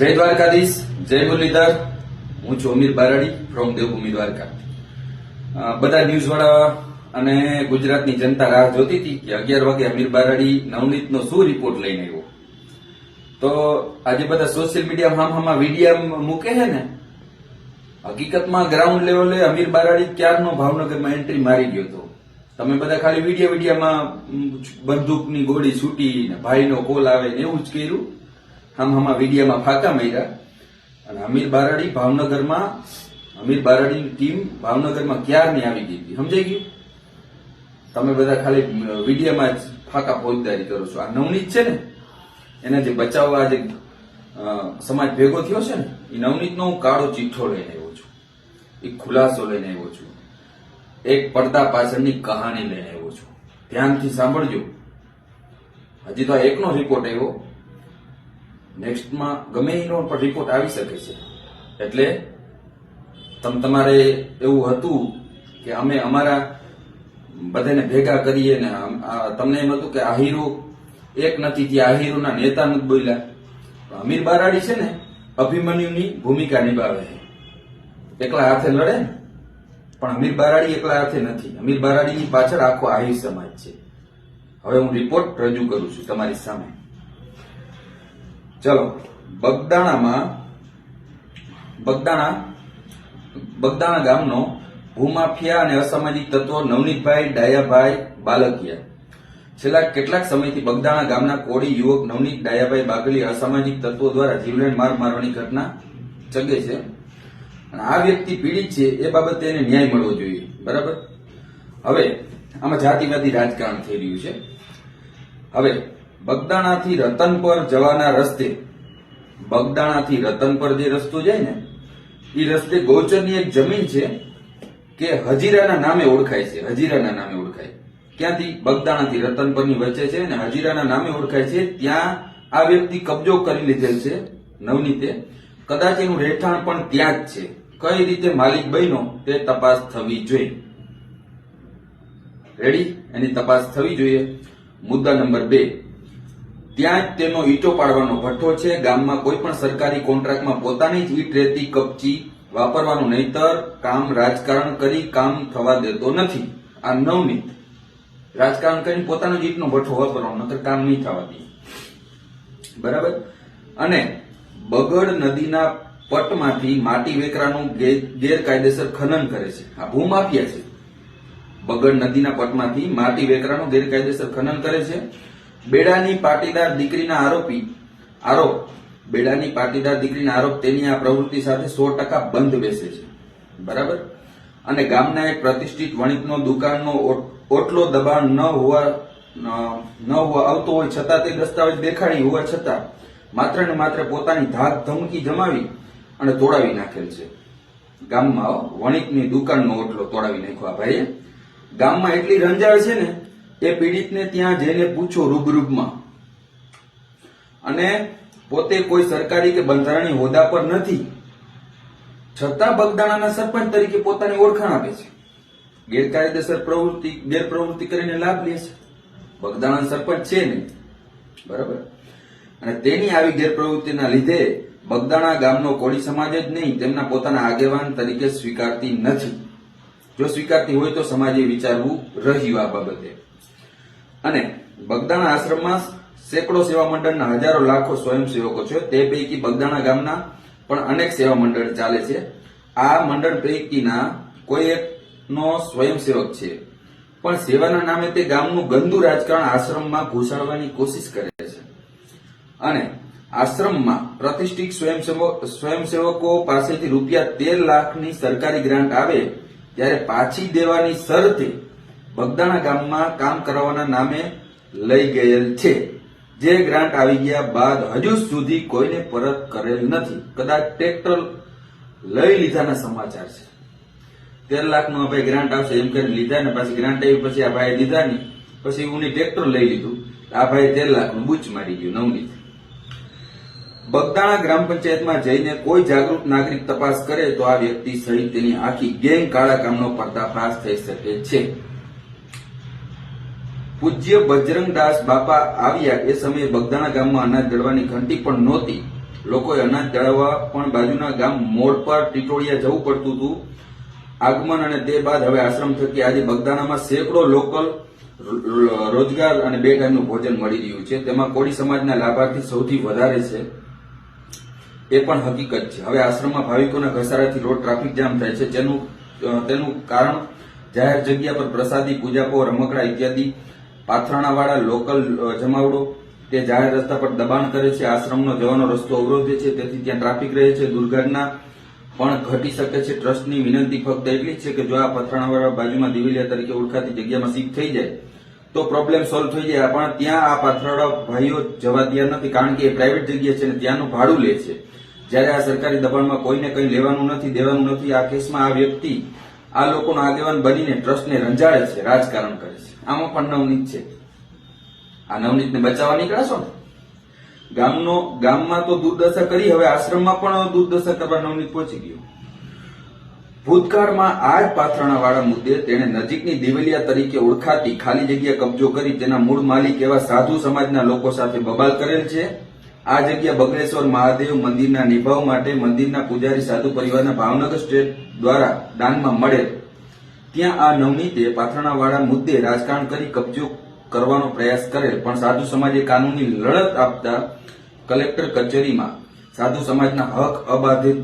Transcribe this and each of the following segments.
જય દ્વારકાધીશ, જય મુરલીધર. હું છું અમીર બારાડી ફ્રોમ દેવભૂમિ દ્વારકા. બધા ન્યૂઝ વાળા અને ગુજરાતની જનતા રાહ જોતી હતી કે 11 વાગે અમીર બારાડી નવનીતનો શું રિપોર્ટ લઈને આવ્યો. તો આજે બધા સોશિયલ મીડિયામાં હામાં વિડીયો મૂકે છે ને, હકીકતમાં ગ્રાઉન્ડ લેવલે અમીર બારાડી ક્યારનો ભાવનગરમાં એન્ટ્રી મારી ગયો હતો. તમે બધા ખાલી વિડીયોમાં બંદૂકની ગોળી છૂટી ને ભાઈનો કોલ આવે ને એવું જ કર્યું. હામાં વિડીયોમાં ફાંકા માર્યા અને અમીર બારાડીની ટીમ ભાવનગરમાં ક્યારની આવી ગઈ હતી. સમજાઈ ગયું? તમે બધા ખાલી વિડીયોમાં જ ફાંકા ફોજદારી કરો છો. આ નવનીત છે ને, એને જે બચાવવા જે સમાજ ભેગો થયો છે ને, એ નવનીતનો હું કાળો ચિઠ્ઠો લઈને આવ્યો છું, એક ખુલાસો લઈને આવ્યો છું, એક પડદા પાછળની કહાની લઈને આવ્યો છું. ધ્યાનથી સાંભળજો. હજી તો આ એકનો રિપોર્ટ આવ્યો, નેક્સ્ટમાં ગમે એનો પણ રિપોર્ટ આવી શકે છે. એટલે તમારે એવું હતું કે અમે અમારા બધાને ભેગા કરીએ ને તમને એમ હતું કે આ હીરો એક નથી, ત્યાં આ હીરોના નેતા નથી બોલ્યા. અમીર બારાડી છે ને, અભિમન્યુની ભૂમિકા નિભાવે છે. એકલા હાથે લડે ને, પણ અમીર બારાડી એકલા હાથે નથી. અમીર બારાડીની પાછળ આખો આહિર સમાજ છે. હવે હું રિપોર્ટ રજૂ કરું છું તમારી સામે. ચલો, બગદાણા ગામનો ભૂમાફિયા અને અસામાજિક તત્વો નવનીતભાઈ ડાયાભાઈ બાલકિયા છેલ્લા કેટલાક સમયથી બગદાણા ગામના કોળી યુવક નવનીત ડાયાભાઈ બાગલી અસામાજિક તત્વો દ્વારા જીવલેણ માર મારવાની ઘટના ચગે છે. અને આ વ્યક્તિ પીડિત છે, એ બાબતે એને ન્યાય મળવો જોઈએ. બરાબર? હવે આમાં જાતિવાદી રાજકારણ થઈ રહ્યું છે. હવે બગદાણાથી રતનપર જવાના રસ્તે, બગદાણાથી રતનપર જે રસ્તો જાય ને, એ રસ્તે ગૌચરની એક જમીન છે કે હજીરાના નામે ઓળખાય છે. હજીરાના નામે ઓળખાય. ક્યાંથી? બગદાણાથી રતનપરની વચ્ચે છે અને હજીરાના નામે ઓળખાય છે. ત્યાં આ વ્યક્તિ કબજો કરી લીધેલ છે નવનીતે. કદાચ એનું રહેઠાણ પણ ત્યાં જ છે. કઈ રીતે માલિક બન્યો તે તપાસ થવી જોઈએ. રેડી? એની તપાસ થવી જોઈએ. મુદ્દા નંબર 2, ત્યાં જ તેનો ઈંટો પાડવાનો ભઠ્ઠો છે. ગામમાં કોઈ પણ સરકારી કોન્ટ્રાક્ટમાં પોતાની જ ઈંટ રેતી કપચી વાપરવાનું, નહીતર કામ રાજકારણ કરી કામ થવા દેતો નથી. આ નવનીત રાજકારણ કરીને પોતાનો જ ઈંટનો ભઠ્ઠો વાપરવાનો, નહીતર કામ નહીં થવા દે. બરાબર? અને બગડ નદીના પટમાંથી માટી વેકરાનું ગેરકાયદેસર ખનન કરે છે. આ ભૂમાફિયા છે. બગડ નદીના પટમાંથી માટી વેકરાનું ગેરકાયદેસર ખનન કરે છે. બેડાની પાટીદાર દીકરીના આરોપ તેની આ પ્રવૃત્તિ સાથે 100% બંધ બેસે છે. બરાબર? અને ગામના એક પ્રતિષ્ઠિત વણિકનો દુકાનનો ઓટલો દબાણ ન હોવા આવતો હોય છતાં, તે દસ્તાવેજ દેખાડી હોવા છતાં માત્ર ને માત્ર પોતાની ધાક ધમકી જમાવી અને તોડાવી નાખેલ છે. ગામમાં વણિકની દુકાનનો ઓટલો તોડાવી નાખ્યો આ ભાઈએ. ગામમાં એટલી રંજાળ છે ને, એ પીડિતને ત્યાં જઈને પૂછો રૂબરૂમાં. અને પોતે કોઈ સરકારી કે બંધારણીય હોદ્દા પર નથી, છતાં બગદાણાના સરપંચ તરીકે પોતાની ઓળખાણ આપે છે. ગેરકાયદેસર ગેરપ્રવૃત્તિ કરીને લાભ લે છે. બગદાણા સરપંચ છે ને. બરાબર? અને તેની આવી ગેરપ્રવૃત્તિના લીધે બગદાણા ગામનો કોળી સમાજ જ નહીં, તેમના પોતાના આગેવાન તરીકે સ્વીકારતી નથી. જો સ્વીકારતી હોય તો સમાજે વિચારવું રહ્યું આ બાબતે. અને બગદાણા આશ્રમમાં સેંકડો સેવા મંડળના હજારો લાખો સ્વયંસેવકો છે. તે પૈકી બગદાણા ગામના પણ અનેક સેવા મંડળ ચાલે છે. આ મંડળ પૈકીના કોઈ એકનો સ્વયંસેવક છે, પણ સેવાના નામે તે ગામનું ગંદુ રાજકારણ આશ્રમમાં ઘુસાડવાની કોશિશ કરે છે. અને આશ્રમમાં પ્રતિષ્ઠિત સ્વયંસેવકો પાસેથી રૂપિયા 13 લાખની સરકારી ગ્રાન્ટ આવે ત્યારે પાછી દેવાની શરતે બગદાણા ગામમાં કામ કરાવવાના નામે લઈ ગયેલ છે. જે ગ્રાન્ટ આવી ગયા બાદ હજુ સુધી કોઈને પરત કરેલ નથી. કદાચ ટ્રેક્ટર લઈ લીધાના સમાચાર છે. 13 લાખનું ભાઈ ગ્રાન્ટ આવશે એમ કરીને લીધા ને પાછી ગ્રાન્ટ આવી, પછી આ ભાઈ લીધા નહીં, પછી ઉની ટ્રેક્ટર લઈ લીધું. આ ભાઈ 13 લાખનું બૂચ મારી ગયું નવનીત. બગદાણા ગ્રામ પંચાયતમાં જઈને કોઈ જાગૃત નાગરિક તપાસ કરે તો આ વ્યક્તિ સહિત તેની આખી ગેંગ કાળા કામનો પર્દાફાશ થઈ શકે છે. પૂજ્ય બજરંગદાસ બાપા આવ્યા એ સમયે બગદાણા ગામમાં અનાજ દળવાની ઘંટી પણ નહોતી. લોકોએ અનાજ દળાવવા પણ બાજુના ગામ મોડ પર ટીટોળિયા જવું પડતું હતું. આગમન અને તે બાદ હવે આશ્રમ થકી આજે બગદાણામાં સેંકડો લોકલ રોજગાર અને 2 ટાઈમનું ભોજન મળી રહ્યું છે. તેમાં કોળી સમાજના લાભાર્થી સૌથી વધારે છે, એ પણ હકીકત છે. હવે આશ્રમમાં ભાવિકોના ઘસારાથી રોડ ટ્રાફિક જામ થાય છે. તેનું કારણ જાહેર જગ્યા પર પ્રસાદી, પૂજાપો, રમકડા ઇત્યાદિ પાથરણાવાળા લોકલ જમાવડો તે જાહેર રસ્તા પર દબાણ કરે છે. આશ્રમનો જવાનો રસ્તો અવરોધે છે, તેથી ત્યાં ટ્રાફિક રહે છે. દુર્ઘટના પણ ઘટી શકે છે. ટ્રસ્ટની વિનંતી ફક્ત એટલી જ છે કે જો આ પથરાણાવાળા બાજુમાં દિવેલિયા તરીકે ઓળખાતી જગ્યામાં શિફ્ટ થઈ જાય તો પ્રોબ્લેમ સોલ્વ થઈ જાય. પણ ત્યાં આ પાથરાળા ભાઈઓ જવા તૈયાર નથી, કારણ કે એ પ્રાઇવેટ જગ્યા છે અને ત્યાંનું ભાડું લે છે. જ્યારે આ સરકારી દબાણમાં કોઈને કંઈ લેવાનું નથી, દેવાનું નથી. આ કેસમાં આ વ્યક્તિ આ લોકોનો આગેવાન બનીને ટ્રસ્ટને રંજાડે છે, રાજકારણ કરે છે. આમાં પણ નવનીત છે. આ નવનીતને બચાવવા નીકળાશો ને? ગામમાં તો દુર્દશા કરી, હવે આશ્રમમાં પણ દુર્દશા કરવા નવનીત પહોંચી ગયો. ભૂતકાળમાં આ જ પાથરણાવાળા મુદ્દે તેણે નજીકની દિવેલિયા તરીકે ઓળખાતી ખાલી જગ્યા કબજો કરી તેના મૂળ માલિક એવા સાધુ સમાજના લોકો સાથે બબાલ કરેલ છે. આ જગ્યા બગડેશ્વર મહાદેવ મંદિરના નિભાવ માટે મંદિરના પૂજારી સાધુ પરિવારના ભાવનગર સ્ટેટ દ્વારા દાનમાં મળેલ. ત્યાં આ નવનીતે પાથરણાવાળા મુદ્દે રાજકારણ કરી કબજો કરવાનો પ્રયાસ કરેલ, પણ સાધુ સમાજે કાનૂની લડત આપતા કલેક્ટર કચેરીમાં સાધુ સમાજના હક અબાધિત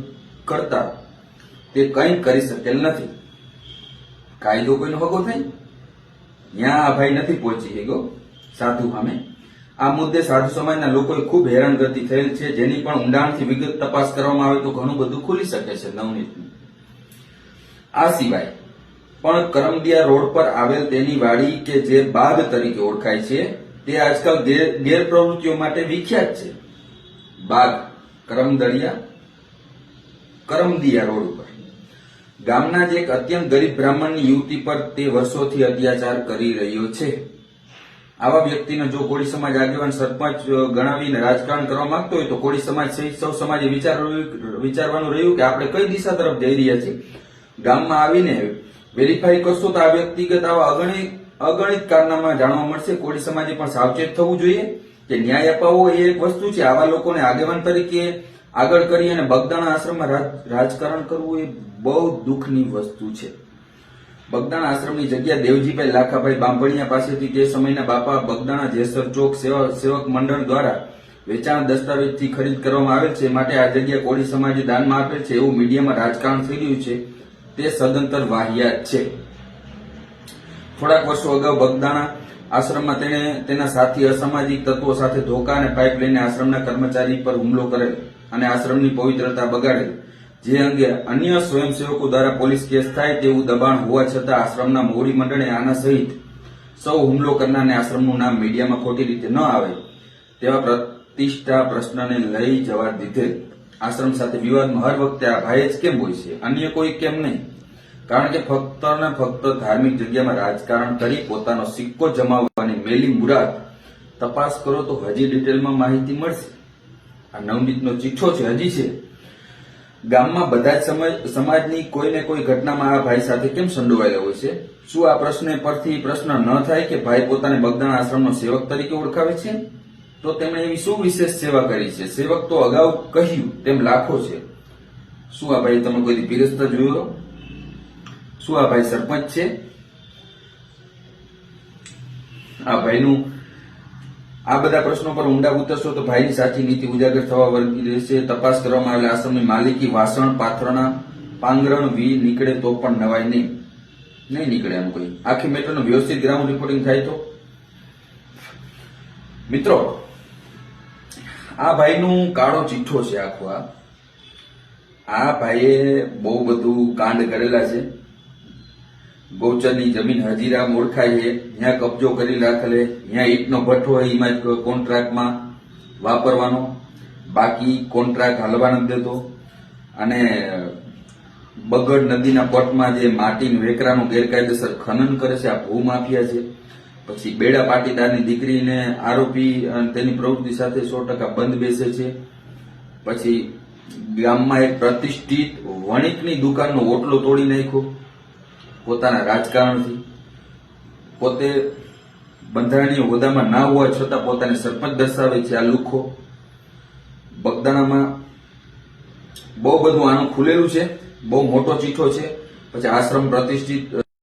કરતા તે કંઈ કરી શકેલ નથી. કાયદો કોઈનો હગો થાય? ત્યાં આ ભાઈ નથી પહોંચી શક્યો સાધુ સામે. આ મુદ્દે સાધુ સમાજના લોકોએ ખૂબ હેરાનગતિ થયેલ છે, જેની પણ ઊંડાણથી વિગત તપાસ કરવામાં આવે તો ઘણું બધું ખુલી શકે છે નવનીતનું. આ સિવાય પણ કરમદિયા રોડ પર આવેલ તેની વાડી કે જે બાગ તરીકે ઓળખાય છે તે આજકાલ ગેરપ્રવૃત્તિઓ માટે વિખ્યાત છે. બાગ કરમદિયા રોડ ઉપર ગામના જ એક અત્યંત ગરીબ બ્રાહ્મણની યુવતી પર તે વર્ષોથી અત્યાચાર કરી રહ્યો છે. આવા વ્યક્તિને જો કોળી સમાજ આગેવાન સરપંચ ગણાવીને રાજકારણ કરવા માંગતો હોય તો કોળી સમાજ સહિત સૌ સમાજે વિચારવાનું રહ્યું કે આપણે કઈ દિશા તરફ જઈ રહ્યા છીએ. ગામમાં આવીને વેરીફાઈ કરશો તો આ વ્યક્તિગત આવા અગણિત કારનામા જાણવા મળશે. કોળી સમાજે પણ સાવચેત થવું જોઈએ કે ન્યાય અપાવવો એ એક વસ્તુ છે, આવા લોકોને આગેવાન તરીકે આગળ કરી અને બગદાણા આશ્રમમાં રાજકારણ કરવું એ બહુ દુઃખની વસ્તુ છે. બગદાણા આશ્રમની જગ્યા દેવજીભાઈ લાખાભાઈ બાંભણિયા પાસેથી તે સમયના બાપા બગદાણા જેસર ચોક સેવક મંડળ દ્વારા વેચાણ દસ્તાવેજથી ખરીદ કરવામાં આવેલ છે, માટે આ જગ્યા કોળી સમાજે દાનમાં આપેલ છે એવું મીડિયામાં રાજકારણ થઈ રહ્યું છે. તે સદંતર વાહિયાત છે. થોડાક વર્ષો અગાઉ બગદાણા આશ્રમમાં તેણે તેના સાથી અસામાજિક તત્વો સાથે ધોકા અને પાઇપ લઈને આશ્રમના કર્મચારી પર હુમલો કરેલ અને આશ્રમની પવિત્રતા બગાડેલ, જે અંગે અન્ય સ્વયંસેવકો દ્વારા પોલીસ કેસ થાય તેવું દબાણ હોવા છતાં આશ્રમના મોવડી મંડળે આના સહિત સૌ હુમલો કરનારને આશ્રમનું નામ મીડિયામાં ખોટી રીતે ન આવે તેવા પ્રતિષ્ઠા પ્રશ્નને લઈ જવા દીધેલ. આશ્રમ સાથે વિવાદમાં હર વખતે આ ભાઈ જ કેમ હોય છે, અન્ય કોઈ કેમ નહીં? કારણ કે ફક્ત ને ફક્ત ધાર્મિક જગ્યામાં રાજકારણ કરી પોતાનો સિક્કો જમાવવાની મેલી મુરાદ. તપાસ કરો તો હજી ડિટેલમાં માહિતી મળશે. આ નવનીતનો ચિઠ્ઠો છે, હજી છે. ગામમાં બધા જ સમાજની કોઈને કોઈ ઘટનામાં આ ભાઈ સાથે કેમ સંડોવાયેલા હોય છે? શું આ પ્રશ્ન પરથી પ્રશ્ન ન થાય કે ભાઈ પોતાને બગદાણા આશ્રમનો સેવક તરીકે ઓળખાવે છે? તો તેમણે એવી શું વિશેષ સેવા કરી છે? સેવક તો અગાઉ કહ્યું તેમ લાખો છે. શું આ ભાઈ તમે કોઈ પીરસતા જોયો? શું આ ભાઈ સરપંચ છે? આ ભાઈનું આ બધા પ્રશ્નો પર ઊંડા ઉતરશો તો ભાઈની સાચી નીતિ ઉજાગર થવા વળગી રહેશે. તપાસ કરવામાં આવેલા આશ્રમની માલિકી વાસણ પાથરણા પાંગરણ વી નીકળે તો પણ નવાય નહીં નીકળે એમ કોઈ. આખી મેટરનું વ્યવસ્થિત ગ્રાઉન્ડ રિપોર્ટિંગ થાય તો. મિત્રો, આ ભાઈનું કાળો ચિઠ્ઠો છે આખો. આ ભાઈએ બહુ બધું કાંડ કરેલા છે. ગૌચરની જમીન હજીરામ ઓળખાય છે, ત્યાં કબજો કરી રાખેલે, ત્યાં ઈટનો ભઠ્ઠો હોય એમાં કોન્ટ્રાક્ટમાં વાપરવાનો, બાકી કોન્ટ્રાક્ટ હાલવા નથી દેતો. અને બગડ નદીના પટમાં જે માટીના વેકરાનું ગેરકાયદેસર ખનન કરે છે, આ ભૂમાફિયા છે. પછી બેડા પાટીદારની દીકરીને આરોપી અને તેની પ્રવૃત્તિ સાથે 100% બંધ બેસે છે. પછી ગામમાં એક પ્રતિષ્ઠિત વણિકની દુકાનનો ઓટલો તોડી નાખ્યો પોતાના રાજકારણથી. પોતે બંધારણીય હોદ્દામાં ના હોવા છતાં પોતાને સરપંચ દર્શાવે છે આ લુખો. બગદાણામાં બહુ બધું આનું ખુલેલું છે, બહુ મોટો ચીઠો છે. પછી આશ્રમ પ્રતિષ્ઠિત